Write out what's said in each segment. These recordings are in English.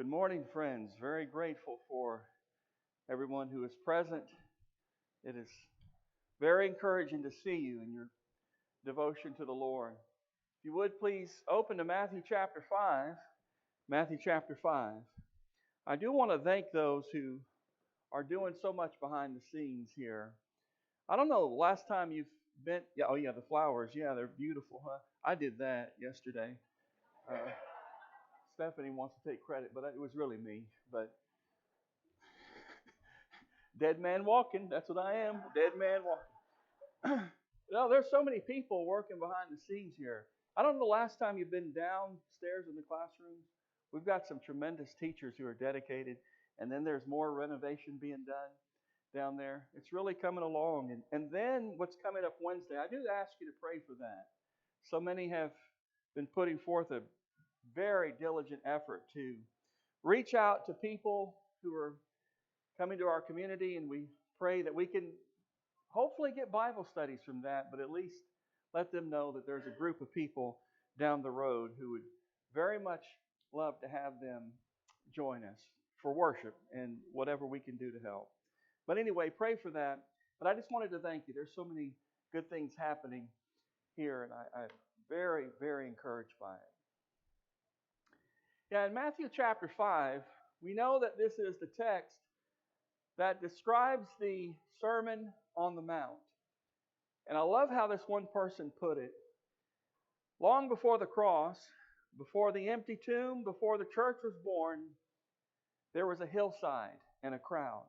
Good morning, friends. Very grateful for everyone who is present. It is very encouraging to see you in your devotion to the Lord. If you would please open to Matthew chapter 5. Matthew chapter 5. I do want to thank those who are doing so much behind the scenes here. I don't know, last time you've been, the flowers. Yeah, they're beautiful, huh? I did that yesterday. Uh, Stephanie wants to take credit, but it was really me. But dead man walking, that's what I am, dead man walking. There's so many people working behind the scenes here. I don't know the last time you've been downstairs in the classrooms. We've got some tremendous teachers who are dedicated, and then there's more renovation being done down there. It's really coming along. And then what's coming up Wednesday, I do ask you to pray for that. So many have been putting forth a very diligent effort to reach out to people who are coming to our community, and we pray that we can hopefully get Bible studies from that, but at least let them know that there's a group of people down the road who would very much love to have them join us for worship and whatever we can do to help. But anyway, pray for that. But I just wanted to thank you. There's so many good things happening here, and I'm very, very encouraged by it. Yeah, in Matthew chapter 5, we know that this is the text that describes the Sermon on the Mount. And I love how this one person put it. Long before the cross, before the empty tomb, before the church was born, there was a hillside and a crowd.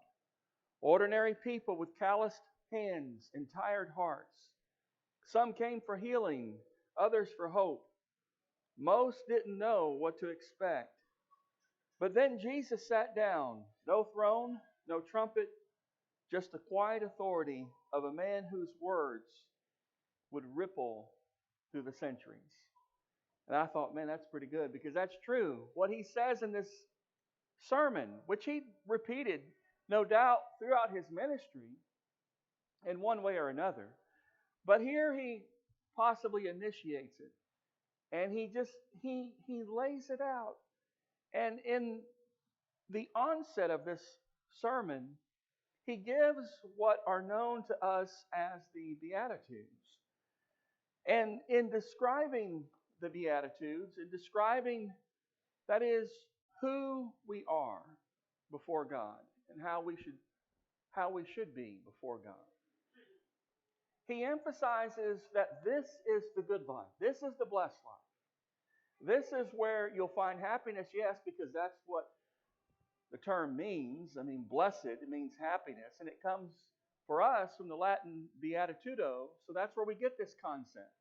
Ordinary people with calloused hands and tired hearts. Some came for healing, others for hope. Most didn't know what to expect. But then Jesus sat down. No throne, no trumpet, just the quiet authority of a man whose words would ripple through the centuries. And I thought, man, that's pretty good, because that's true. What he says in this sermon, which he repeated, no doubt, throughout his ministry in one way or another. But here he possibly initiates it. And he lays it out. And in the onset of this sermon, he gives what are known to us as the Beatitudes. And in describing the Beatitudes, in describing, that is, who we are before God and how we should be before God, he emphasizes that this is the good life. This is the blessed life. This is where you'll find happiness, yes, because that's what the term means. I mean, blessed, it means happiness. And it comes for us from the Latin beatitudo. So that's where we get this concept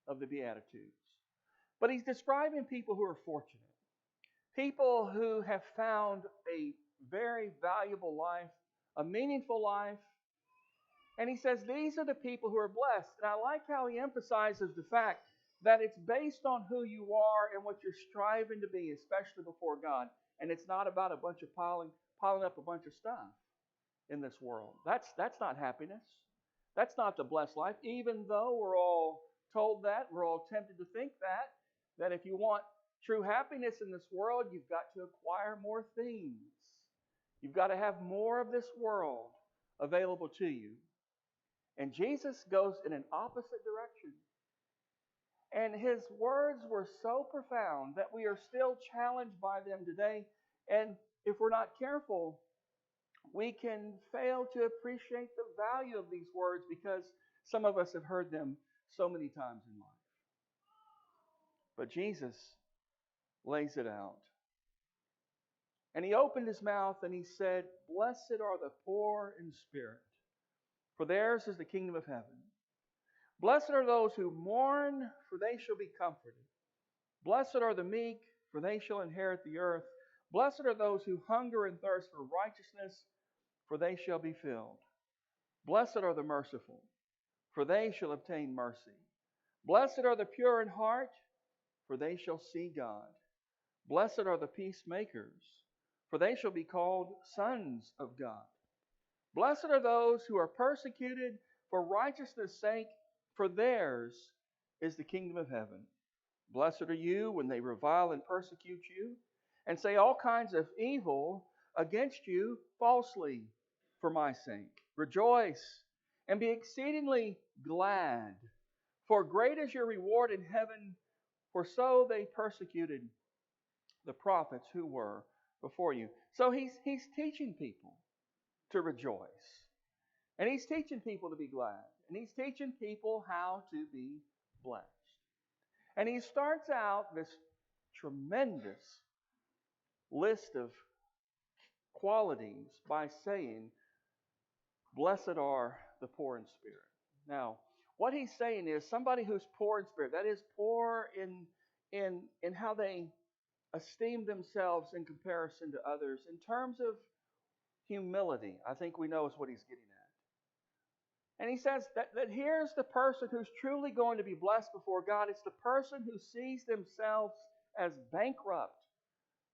of the Beatitudes. But he's describing people who are fortunate. People who have found a very valuable life, a meaningful life. And he says these are the people who are blessed. And I like how he emphasizes the fact that it's based on who you are and what you're striving to be, especially before God. And it's not about a bunch of piling up a bunch of stuff in this world. That's not happiness. That's not the blessed life. Even though we're all told that, we're all tempted to think that if you want true happiness in this world, you've got to acquire more things. You've got to have more of this world available to you. And Jesus goes in an opposite direction. And his words were so profound that we are still challenged by them today. And if we're not careful, we can fail to appreciate the value of these words because some of us have heard them so many times in life. But Jesus lays it out. And he opened his mouth and he said, "Blessed are the poor in spirit, for theirs is the kingdom of heaven. Blessed are those who mourn, for they shall be comforted. Blessed are the meek, for they shall inherit the earth. Blessed are those who hunger and thirst for righteousness, for they shall be filled. Blessed are the merciful, for they shall obtain mercy. Blessed are the pure in heart, for they shall see God. Blessed are the peacemakers, for they shall be called sons of God. Blessed are those who are persecuted for righteousness' sake, for theirs is the kingdom of heaven. Blessed are you when they revile and persecute you, and say all kinds of evil against you falsely for my sake. Rejoice and be exceedingly glad, for great is your reward in heaven, for so they persecuted the prophets who were before you. So he's teaching people to rejoice. And he's teaching people to be glad. And he's teaching people how to be blessed. And he starts out this tremendous list of qualities by saying, blessed are the poor in spirit. Now, what he's saying is somebody who's poor in spirit, that is poor in how they esteem themselves in comparison to others, in terms of humility, I think we know is what he's getting at. And he says that here's the person who's truly going to be blessed before God. It's the person who sees themselves as bankrupt.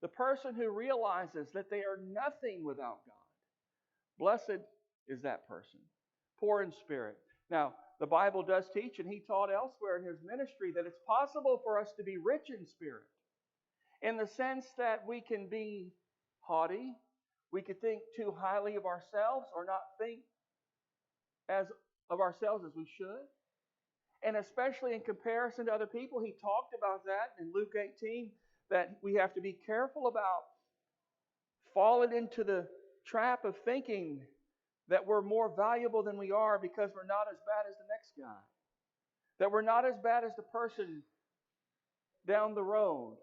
The person who realizes that they are nothing without God. Blessed is that person, poor in spirit. Now, the Bible does teach, and he taught elsewhere in his ministry, that it's possible for us to be rich in spirit, in the sense that we can be haughty, we could think too highly of ourselves, or not think as of ourselves as we should. And especially in comparison to other people, he talked about that in Luke 18, that we have to be careful about falling into the trap of thinking that we're more valuable than we are because we're not as bad as the next guy. That we're not as bad as the person down the road.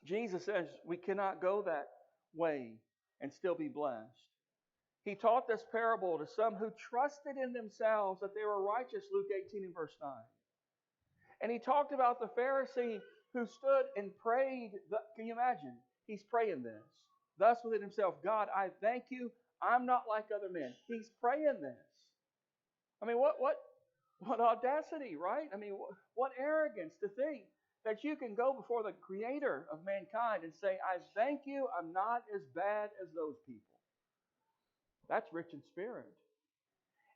Jesus says we cannot go that way and still be blessed. He taught this parable to some who trusted in themselves that they were righteous, Luke 18 and verse 9. And he talked about the Pharisee who stood and prayed. Can you imagine? He's praying this. Thus within himself, God, I thank you, I'm not like other men. He's praying this. I mean, what audacity, right? I mean, what arrogance to think that you can go before the Creator of mankind and say, I thank you, I'm not as bad as those people. That's rich in spirit.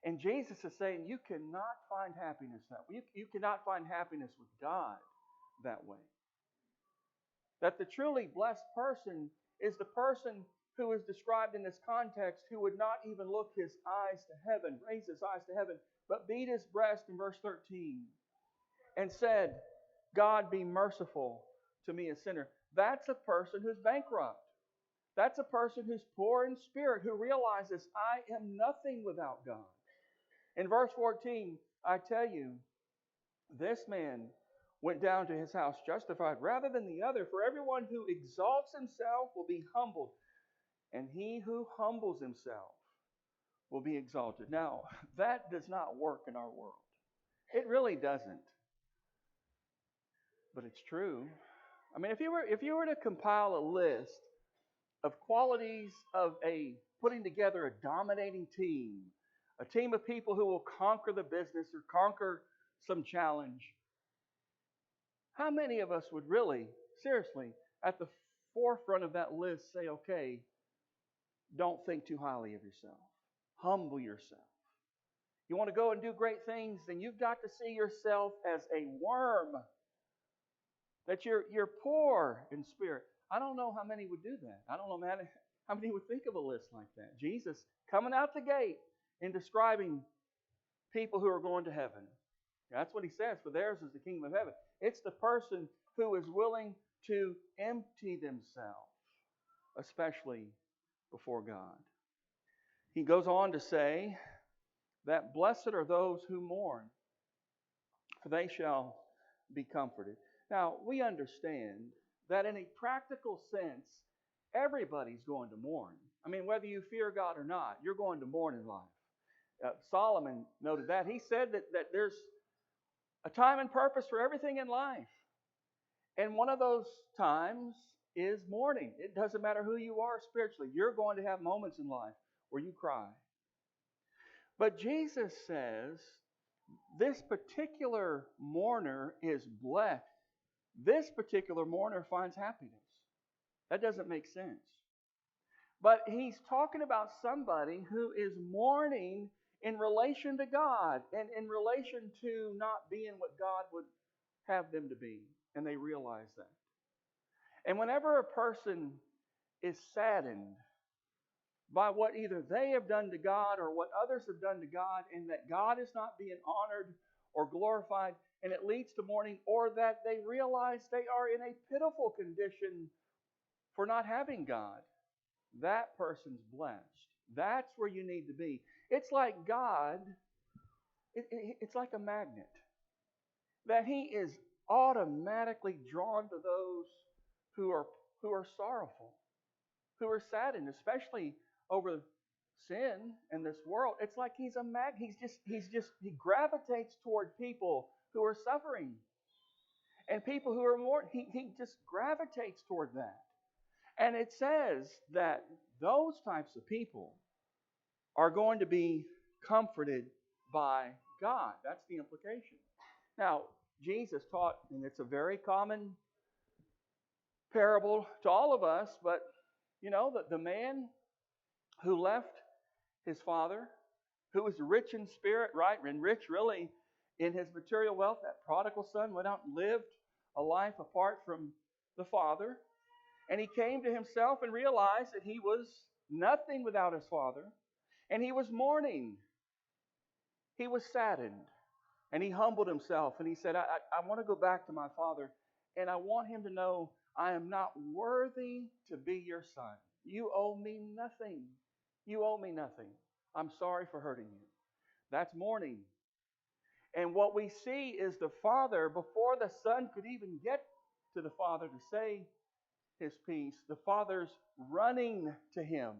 And Jesus is saying you cannot find happiness that way. You cannot find happiness with God that way. That the truly blessed person is the person who is described in this context, who would not even look his eyes to heaven, raise his eyes to heaven, but beat his breast in verse 13 and said, God, be merciful to me, a sinner. That's a person who's bankrupt. That's a person who's poor in spirit, who realizes, I am nothing without God. In verse 14, I tell you, this man went down to his house justified rather than the other. For everyone who exalts himself will be humbled, and he who humbles himself will be exalted. Now, that does not work in our world. It really doesn't. But it's true. I mean, if you were to compile a list of qualities of putting together a dominating team, a team of people who will conquer the business or conquer some challenge, how many of us would really, seriously, at the forefront of that list say, okay, don't think too highly of yourself. Humble yourself. You want to go and do great things, then you've got to see yourself as a worm. That you're poor in spirit. I don't know how many would do that. I don't know how many would think of a list like that. Jesus coming out the gate and describing people who are going to heaven. That's what he says, for theirs is the kingdom of heaven. It's the person who is willing to empty themselves, especially before God. He goes on to say that blessed are those who mourn, for they shall be comforted. Now, we understand that in a practical sense, everybody's going to mourn. I mean, whether you fear God or not, you're going to mourn in life. Solomon noted that. He said that there's a time and purpose for everything in life. And one of those times is mourning. It doesn't matter who you are spiritually. You're going to have moments in life where you cry. But Jesus says this particular mourner is blessed. This particular mourner finds happiness. That doesn't make sense. But he's talking about somebody who is mourning in relation to God and in relation to not being what God would have them to be. And they realize that. And whenever a person is saddened by what either they have done to God or what others have done to God, and that God is not being honored or glorified, and it leads to mourning, or that they realize they are in a pitiful condition for not having God, that person's blessed. That's where you need to be. It's like God, it's like a magnet, that He is automatically drawn to those who are sorrowful, who are saddened, especially over sin in this world. It's like He's a magnet. He gravitates toward people who are suffering and people who are more. He just gravitates toward that. And it says that those types of people are going to be comforted by God. That's the implication. Now, Jesus taught, and it's a very common parable to all of us, but the man who left his father, who was rich in spirit, right, and rich really in his material wealth, that prodigal son went out and lived a life apart from the father. And he came to himself and realized that he was nothing without his father. And he was mourning. He was saddened. And he humbled himself. And he said, I want to go back to my father. And I want him to know I am not worthy to be your son. You owe me nothing. You owe me nothing. I'm sorry for hurting you. That's mourning. And what we see is the father, before the son could even get to the father to say his piece, the father's running to him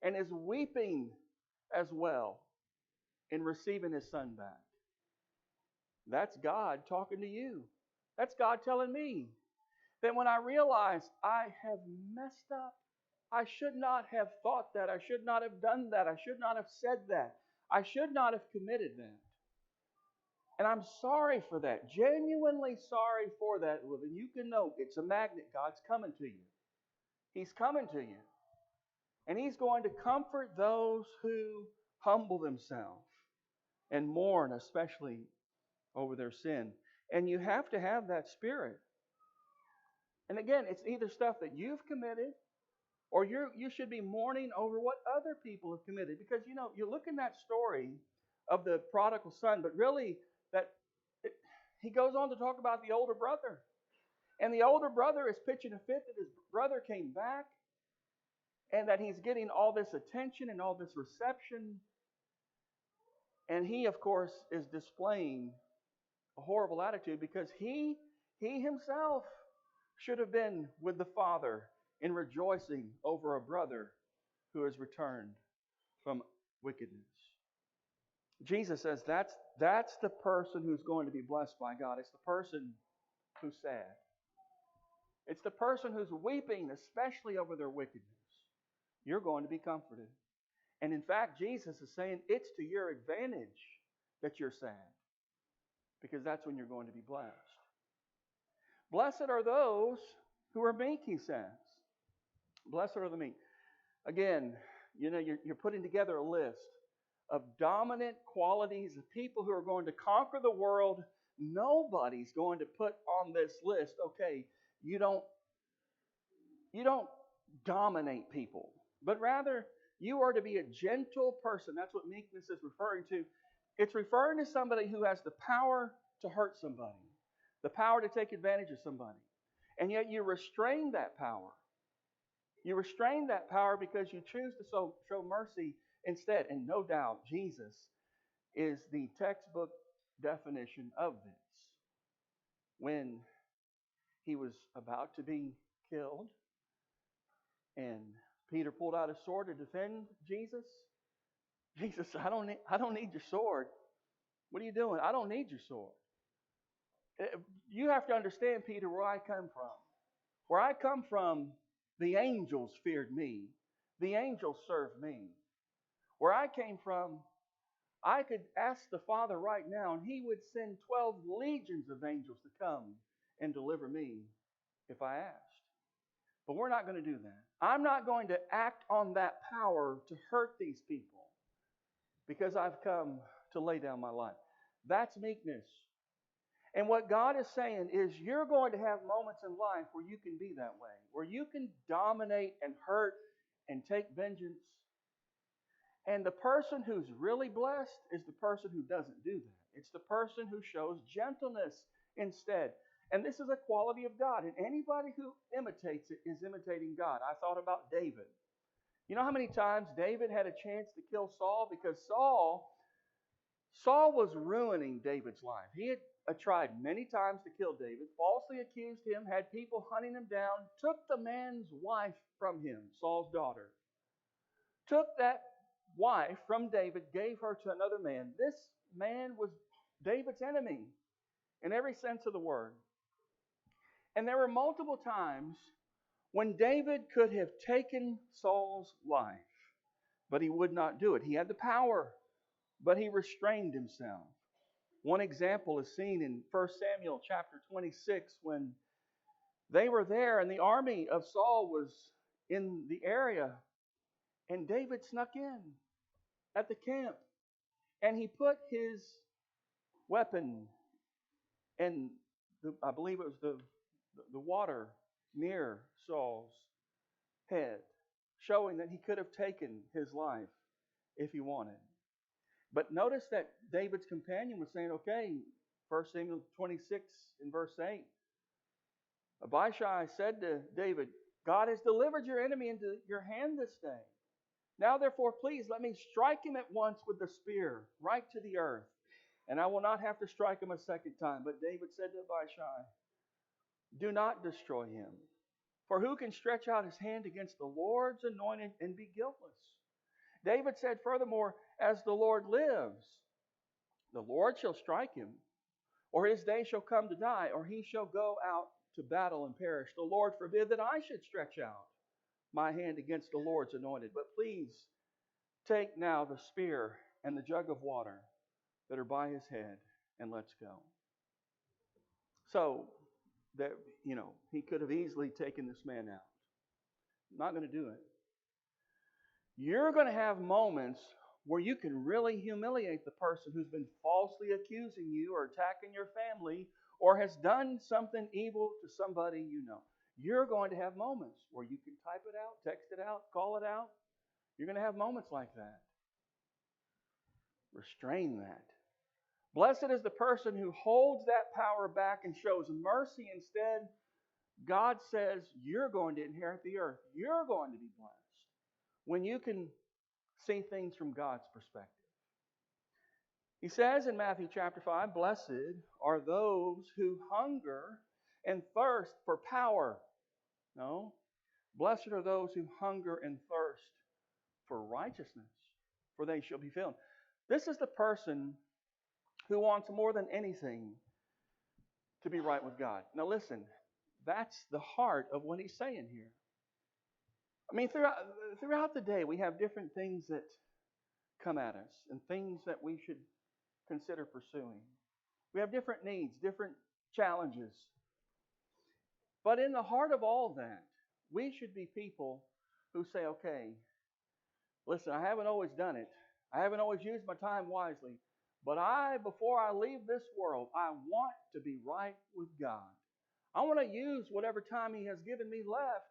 and is weeping as well in receiving his son back. That's God talking to you. That's God telling me that when I realize I have messed up, I should not have thought that, I should not have done that, I should not have said that, I should not have committed that. And I'm sorry for that, genuinely sorry for that. Well, then you can know it's a magnet. God's coming to you. He's coming to you. And He's going to comfort those who humble themselves and mourn, especially over their sin. And you have to have that spirit. And again, it's either stuff that you've committed, or you should be mourning over what other people have committed. Because, you look in that story of the prodigal son, but really he goes on to talk about the older brother. And the older brother is pitching a fit that his brother came back, and that he's getting all this attention and all this reception. And he, of course, is displaying a horrible attitude because he himself should have been with the father in rejoicing over a brother who has returned from wickedness. Jesus says that's the person who's going to be blessed by God. It's the person who's sad. It's the person who's weeping, especially over their wickedness. You're going to be comforted. And in fact, Jesus is saying it's to your advantage that you're sad, because that's when you're going to be blessed. Blessed are those who are meek, he says. Blessed are the meek. Again, you're putting together a list of dominant qualities of people who are going to conquer the world. Nobody's going to put on this list, okay, you don't dominate people, but rather you are to be a gentle person. That's what meekness is referring to. It's referring to somebody who has the power to hurt somebody, the power to take advantage of somebody. And yet you restrain that power. You restrain that power because you choose to show mercy instead. And no doubt, Jesus is the textbook definition of this. When he was about to be killed, and Peter pulled out his sword to defend Jesus. Jesus said, I don't need your sword. What are you doing? I don't need your sword. You have to understand, Peter, where I come from. Where I come from, the angels feared me. The angels served me. Where I came from, I could ask the Father right now, and He would send 12 legions of angels to come and deliver me if I asked. But we're not going to do that. I'm not going to act on that power to hurt these people because I've come to lay down my life. That's meekness. And what God is saying is you're going to have moments in life where you can be that way, where you can dominate and hurt and take vengeance. And the person who's really blessed is the person who doesn't do that. It's the person who shows gentleness instead. And this is a quality of God. And anybody who imitates it is imitating God. I thought about David. You know how many times David had a chance to kill Saul? Because Saul was ruining David's life. He had tried many times to kill David, falsely accused him, had people hunting him down, took the man's wife from him, Saul's daughter. Took that wife from David, gave her to another man. This man was David's enemy in every sense of the word. And there were multiple times when David could have taken Saul's life, but he would not do it. He had the power, but he restrained himself. One example is seen in 1 Samuel chapter 26 when they were there and the army of Saul was in the area, and David snuck in at the camp, and he put his weapon in I believe it was the water near Saul's head, showing that he could have taken his life if he wanted. But notice that David's companion was saying, okay, 1 Samuel 26 in verse 8, Abishai said to David, God has delivered your enemy into your hand this day. Now therefore, please let me strike him at once with the spear, right to the earth, and I will not have to strike him a second time. But David said to Abishai, do not destroy him. For who can stretch out his hand against the Lord's anointed and be guiltless? David said furthermore, as the Lord lives, the Lord shall strike him, or his day shall come to die, or he shall go out to battle and perish. The Lord forbid that I should stretch out my hand against the Lord's anointed. But please take now the spear and the jug of water that are by his head, and let's go. So, that, he could have easily taken this man out. Not going to do it. You're going to have moments where you can really humiliate the person who's been falsely accusing you or attacking your family or has done something evil to somebody you know. You're going to have moments where you can type it out, text it out, call it out. You're going to have moments like that. Restrain that. Blessed is the person who holds that power back and shows mercy instead. God says you're going to inherit the earth. You're going to be blessed when you can see things from God's perspective. He says in Matthew chapter 5, blessed are those who hunger and thirst for power. No. Blessed are those who hunger and thirst for righteousness, for they shall be filled. This is the person who wants more than anything to be right with God. Now listen, that's the heart of what he's saying here. I mean, throughout the day, we have different things that come at us and things that we should consider pursuing. We have different needs, different challenges. But in the heart of all that, we should be people who say, okay, listen, I haven't always done it. I haven't always used my time wisely. But before I leave this world, I want to be right with God. I want to use whatever time He has given me left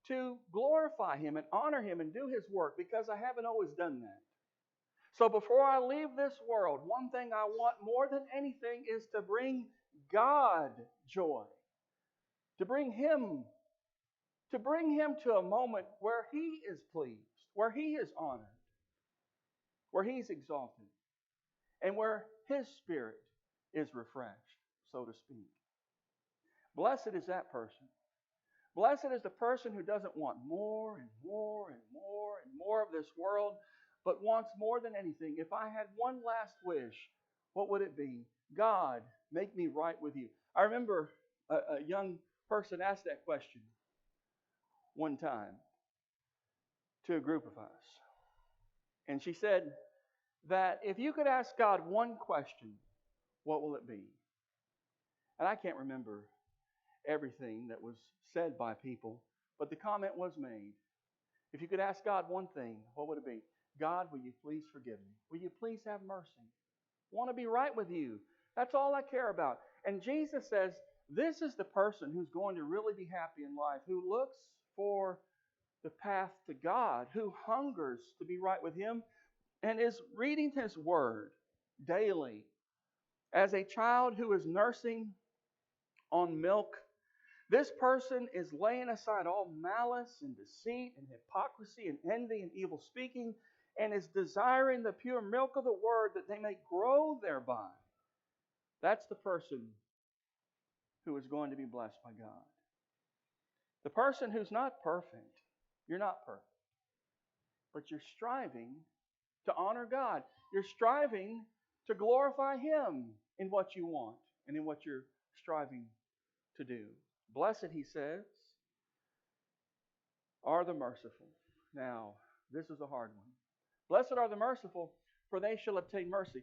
to glorify Him and honor Him and do His work, because I haven't always done that. So before I leave this world, one thing I want more than anything is to bring God joy. To bring Him to a moment where He is pleased, where He is honored, where He's exalted, and where His Spirit is refreshed, so to speak. Blessed is that person. Blessed is the person who doesn't want more and more and more and more of this world, but wants more than anything. If I had one last wish, what would it be? God, make me right with you. I remember a young person asked that question one time to a group of us. And she said that if you could ask God one question, what will it be? And I can't remember everything that was said by people, but the comment was made. If you could ask God one thing, what would it be? God, will you please forgive me? Will you please have mercy? I want to be right with you. That's all I care about. And Jesus says, this is the person who's going to really be happy in life, who looks for the path to God, who hungers to be right with Him, and is reading His Word daily. As a child who is nursing on milk, this person is laying aside all malice and deceit and hypocrisy and envy and evil speaking, and is desiring the pure milk of the Word that they may grow thereby. That's the person who is going to be blessed by God. The person who's not perfect, you're not perfect, but you're striving to honor God. You're striving to glorify Him in what you want and in what you're striving to do. Blessed, he says, are the merciful. Now, this is a hard one. Blessed are the merciful, for they shall obtain mercy.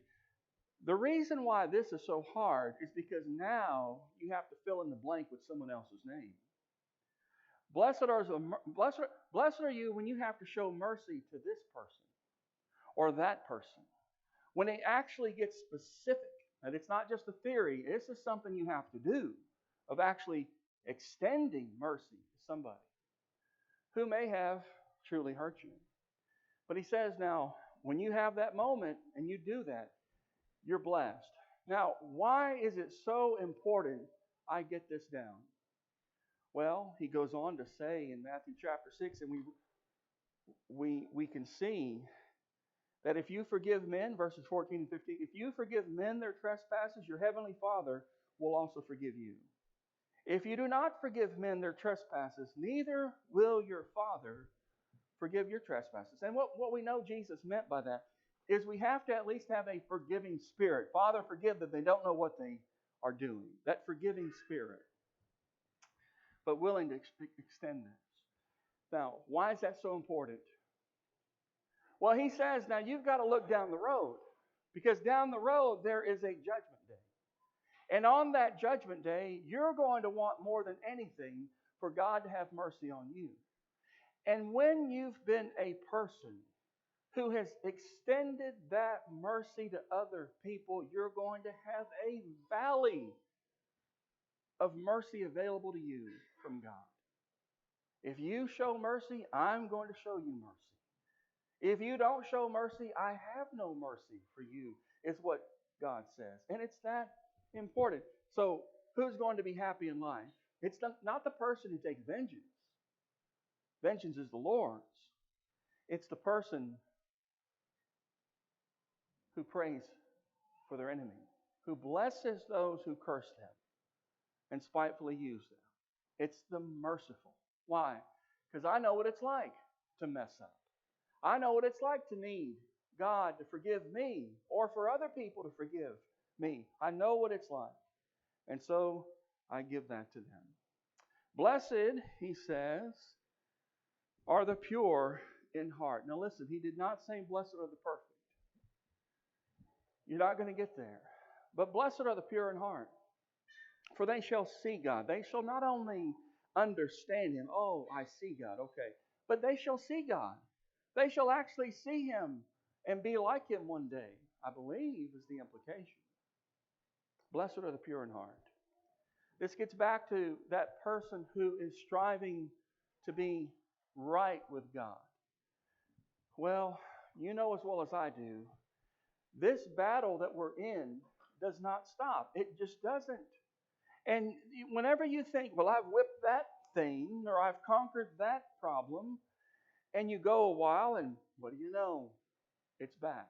The reason why this is so hard is because now you have to fill in the blank with someone else's name. Blessed are you when you have to show mercy to this person or that person. When it actually gets specific, and it's not just a theory, this is something you have to do, of actually extending mercy to somebody who may have truly hurt you. But he says now, when you have that moment and you do that, you're blessed. Now, why is it so important I get this down? Well, he goes on to say in Matthew chapter 6, and we can see that if you forgive men, verses 14 and 15, if you forgive men their trespasses, your heavenly Father will also forgive you. If you do not forgive men their trespasses, neither will your Father forgive your trespasses. And what we know Jesus meant by that is we have to at least have a forgiving spirit. Father, forgive them. They don't know what they are doing. That forgiving spirit. But willing to extend this. Now, why is that so important? Well, he says, now you've got to look down the road. Because down the road, there is a judgment day. And on that judgment day, you're going to want more than anything for God to have mercy on you. And when you've been a person who has extended that mercy to other people, you're going to have a valley of mercy available to you from God. If you show mercy, I'm going to show you mercy. If you don't show mercy, I have no mercy for you, is what God says. And it's that important. So, who's going to be happy in life? It's not the person who takes vengeance. Vengeance is the Lord's. It's the person who prays for their enemy, who blesses those who curse them and spitefully use them. It's the merciful. Why? Because I know what it's like to mess up. I know what it's like to need God to forgive me or for other people to forgive me. I know what it's like. And so I give that to them. Blessed, he says, are the pure in heart. Now listen, he did not say blessed are the perfect. You're not going to get there. But blessed are the pure in heart, for they shall see God. They shall not only understand Him. Oh, I see God. Okay. But they shall see God. They shall actually see Him and be like Him one day, I believe is the implication. Blessed are the pure in heart. This gets back to that person who is striving to be right with God. Well, you know as well as I do, this battle that we're in does not stop. It just doesn't. And whenever you think, well, I've whipped that thing or I've conquered that problem, and you go a while and what do you know? It's back.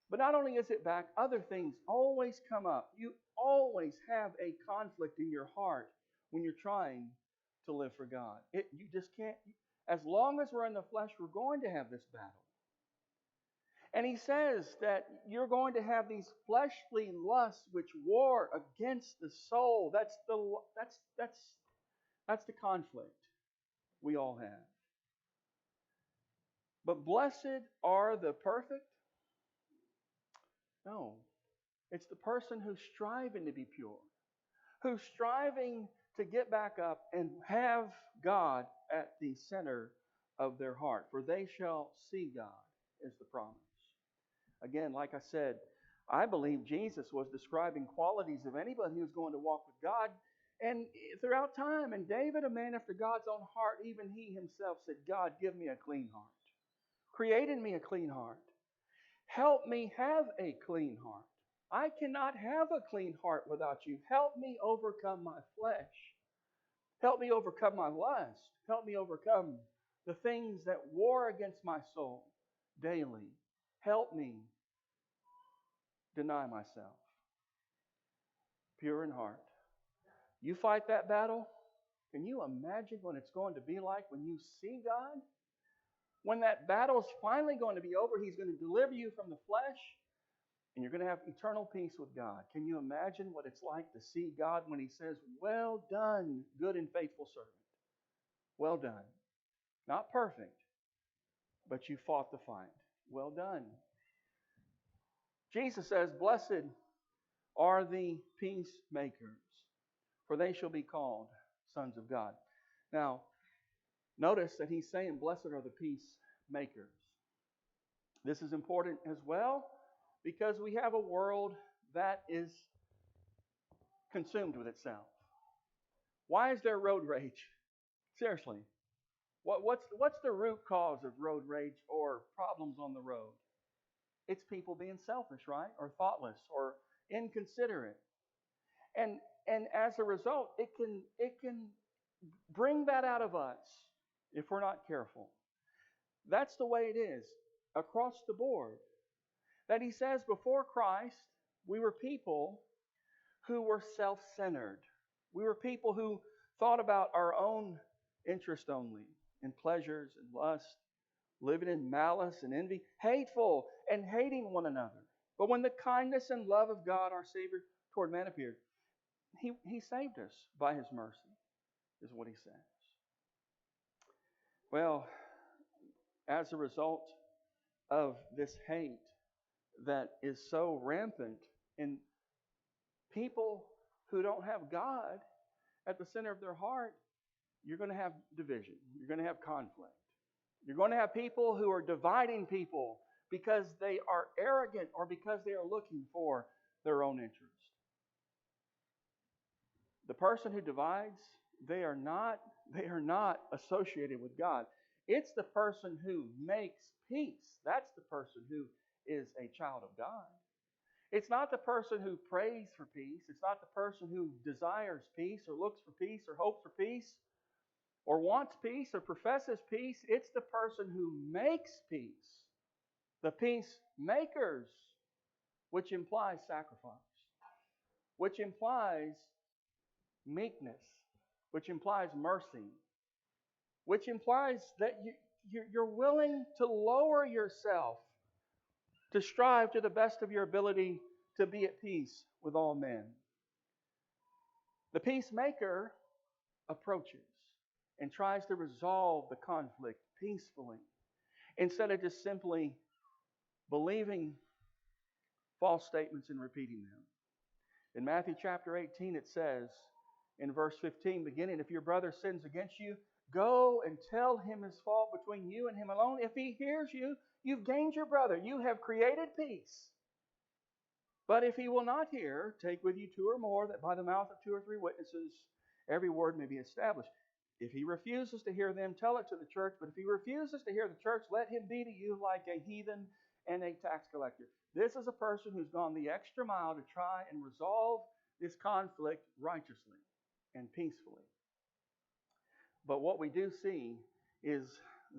But not only is it back, other things always come up. You always have a conflict in your heart when you're trying to live for God. You just can't. As long as we're in the flesh, we're going to have this battle. And he says that you're going to have these fleshly lusts which war against the soul. That's the conflict we all have. But blessed are the perfect? No. It's the person who's striving to be pure, who's striving to get back up and have God at the center of their heart. For they shall see God, is the promise. Again, like I said, I believe Jesus was describing qualities of anybody who's going to walk with God and throughout time. And David, a man after God's own heart, even he himself said, God, give me a clean heart. Create in me a clean heart. Help me have a clean heart. I cannot have a clean heart without you. Help me overcome my flesh. Help me overcome my lust. Help me overcome the things that war against my soul daily. Help me deny myself. Pure in heart. You fight that battle. Can you imagine what it's going to be like when you see God? When that battle's finally going to be over, He's going to deliver you from the flesh, and you're going to have eternal peace with God. Can you imagine what it's like to see God when He says, well done, good and faithful servant. Well done. Not perfect, but you fought the fight. Well done. Jesus says, blessed are the peacemakers, for they shall be called sons of God. Now, notice that He's saying, blessed are the peacemakers. This is important as well because we have a world that is consumed with itself. Why is there road rage? Seriously. What's the root cause of road rage or problems on the road? It's people being selfish, right? Or thoughtless or inconsiderate. And as a result, it can bring that out of us if we're not careful. That's the way it is across the board. That He says before Christ, we were people who were self-centered. We were people who thought about our own interest only, in pleasures and lust, living in malice and envy, hateful and hating one another. But when the kindness and love of God, our Savior, toward man appeared, He saved us by His mercy, is what He says. Well, as a result of this hate that is so rampant in people who don't have God at the center of their heart, you're going to have division. You're going to have conflict. You're going to have people who are dividing people because they are arrogant or because they are looking for their own interest. The person who divides, they are not associated with God. It's the person who makes peace. That's the person who is a child of God. It's not the person who prays for peace. It's not the person who desires peace or looks for peace or hopes for peace or wants peace or professes peace. It's the person who makes peace. The peacemakers, which implies sacrifice, which implies meekness, which implies mercy, which implies that you're willing to lower yourself to strive to the best of your ability to be at peace with all men. The peacemaker approaches and tries to resolve the conflict peacefully instead of just simply believing false statements and repeating them. In Matthew chapter 18, it says in verse 15, beginning, if your brother sins against you, go and tell him his fault between you and him alone. If he hears you, you've gained your brother. You have created peace. But if he will not hear, take with you two or more, that by the mouth of two or three witnesses every word may be established. If he refuses to hear them, tell it to the church. But if he refuses to hear the church, let him be to you like a heathen and a tax collector. This is a person who's gone the extra mile to try and resolve this conflict righteously and peacefully. But what we do see is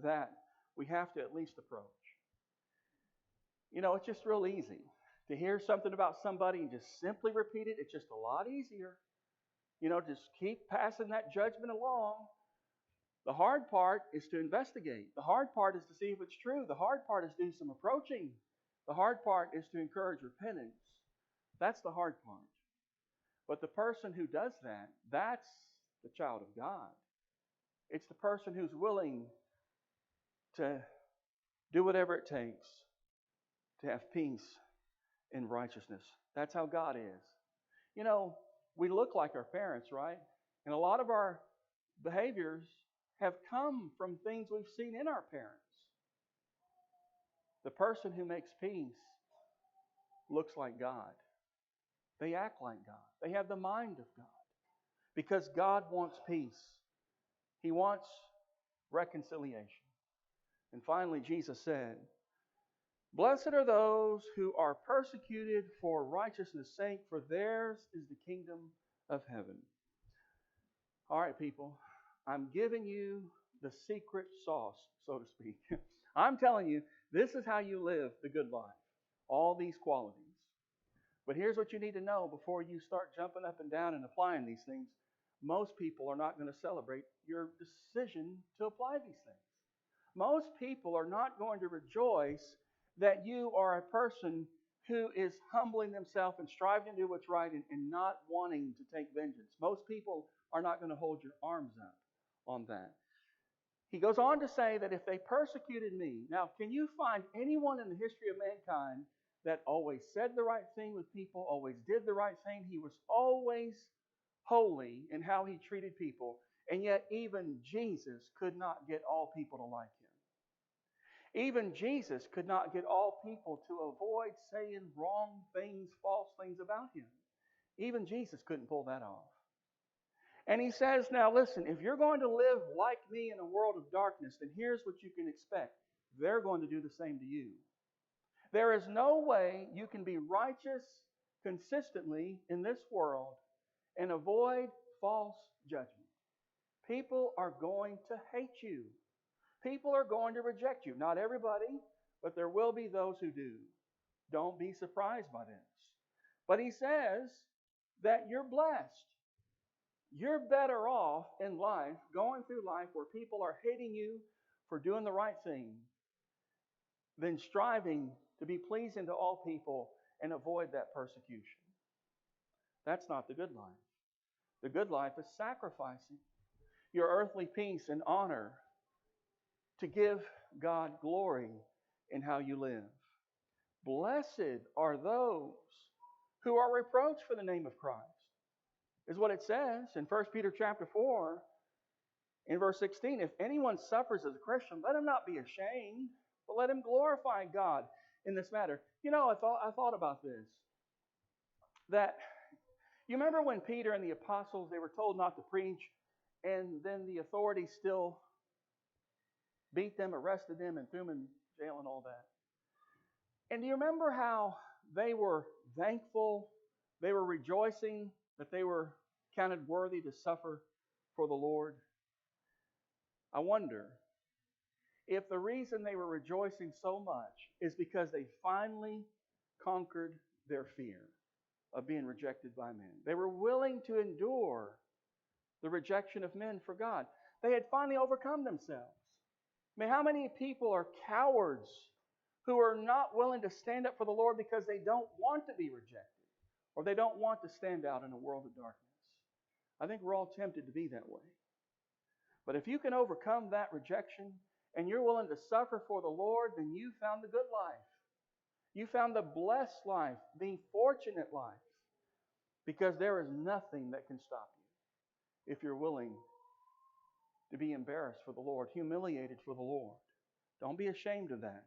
that we have to at least approach. You know, it's just real easy to hear something about somebody and just simply repeat it. It's just a lot easier. You know, just keep passing that judgment along. The hard part is to investigate. The hard part is to see if it's true. The hard part is to do some approaching. The hard part is to encourage repentance. That's the hard part. But the person who does that, that's the child of God. It's the person who's willing to do whatever it takes to have peace and righteousness. That's how God is. You know, we look like our parents, right? And a lot of our behaviors have come from things we've seen in our parents. The person who makes peace looks like God. They act like God. They have the mind of God. Because God wants peace. He wants reconciliation. And finally, Jesus said, "Blessed are those who are persecuted for righteousness' sake, for theirs is the kingdom of heaven." All right, people, I'm giving you the secret sauce, so to speak. I'm telling you, this is how you live the good life. All these qualities. But here's what you need to know before you start jumping up and down and applying these things. Most people are not going to celebrate your decision to apply these things. Most people are not going to rejoice that you are a person who is humbling themselves and striving to do what's right and not wanting to take vengeance. Most people are not going to hold your arms up on that. He goes on to say that if they persecuted me, now can you find anyone in the history of mankind that always said the right thing with people, always did the right thing? He was always holy in how he treated people, and yet even Jesus could not get all people to like him. Even Jesus could not get all people to avoid saying wrong things, false things about him. Even Jesus couldn't pull that off. And he says, now listen, if you're going to live like me in a world of darkness, then here's what you can expect. They're going to do the same to you. There is no way you can be righteous consistently in this world and avoid false judgment. People are going to hate you. People are going to reject you. Not everybody, but there will be those who do. Don't be surprised by this. But he says that you're blessed. You're better off in life, going through life where people are hating you for doing the right thing, than striving to be pleasing to all people and avoid that persecution. That's not the good life. The good life is sacrificing your earthly peace and honor to give God glory in how you live. Blessed are those who are reproached for the name of Christ, is what it says in 1 Peter chapter 4, in verse 16. If anyone suffers as a Christian, let him not be ashamed, but let him glorify God in this matter. You know, I thought about this. That you remember when Peter and the apostles, they were told not to preach, and then the authorities still beat them, arrested them, and threw them in jail and all that. And do you remember how they were thankful, they were rejoicing that they were counted worthy to suffer for the Lord? I wonder if the reason they were rejoicing so much is because they finally conquered their fear of being rejected by men. They were willing to endure the rejection of men for God. They had finally overcome themselves. I mean, how many people are cowards who are not willing to stand up for the Lord because they don't want to be rejected or they don't want to stand out in a world of darkness? I think we're all tempted to be that way. But if you can overcome that rejection and you're willing to suffer for the Lord, then you found the good life. You found the blessed life, the fortunate life, because there is nothing that can stop you if you're willing to be embarrassed for the Lord, humiliated for the Lord. Don't be ashamed of that.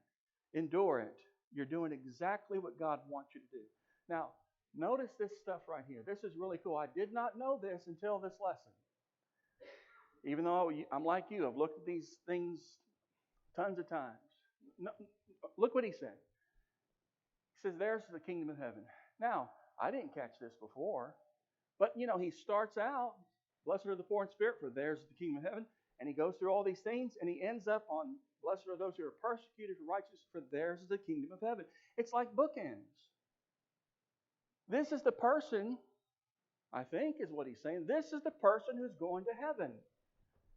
Endure it. You're doing exactly what God wants you to do. Now, notice this stuff right here. This is really cool. I did not know this until this lesson. Even though I'm like you, I've looked at these things tons of times. No, look what he said. He says, there's the kingdom of heaven. Now, I didn't catch this before, but he starts out, blessed are the poor in spirit, for theirs is the kingdom of heaven. And he goes through all these things, and he ends up on, blessed are those who are persecuted for righteousness, for theirs is the kingdom of heaven. It's like bookends. This is the person, I think is what he's saying, this is the person who's going to heaven.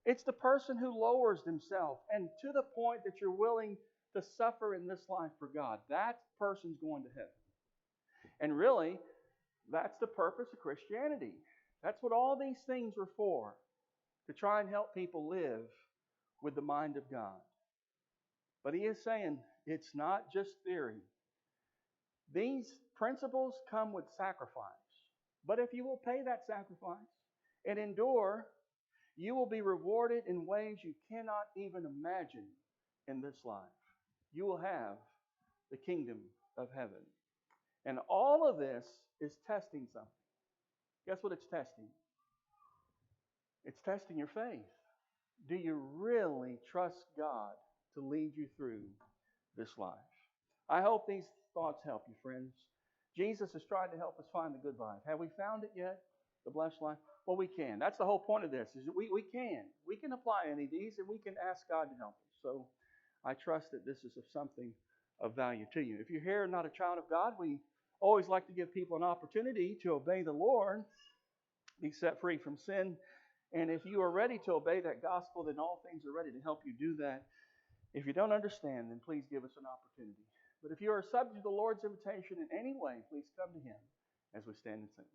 It's the person who lowers themselves and to the point that you're willing to suffer in this life for God. That person's going to heaven. And really, that's the purpose of Christianity. That's what all these things were for, to try and help people live with the mind of God. But he is saying it's not just theory. These principles come with sacrifice. But if you will pay that sacrifice and endure, you will be rewarded in ways you cannot even imagine in this life. You will have the kingdom of heaven. And all of this is testing something. Guess what it's testing? It's testing your faith. Do you really trust God to lead you through this life? I hope these thoughts help you, friends. Jesus has tried to help us find the good life. Have we found it yet? The blessed life? Well, we can. That's the whole point of this, is that we can. We can apply any of these, and we can ask God to help us. So I trust that this is of something of value to you. If you're here and not a child of God, we always like to give people an opportunity to obey the Lord, be set free from sin. And if you are ready to obey that gospel, then all things are ready to help you do that. If you don't understand, then please give us an opportunity. But if you are subject to the Lord's invitation in any way, please come to Him as we stand and sing.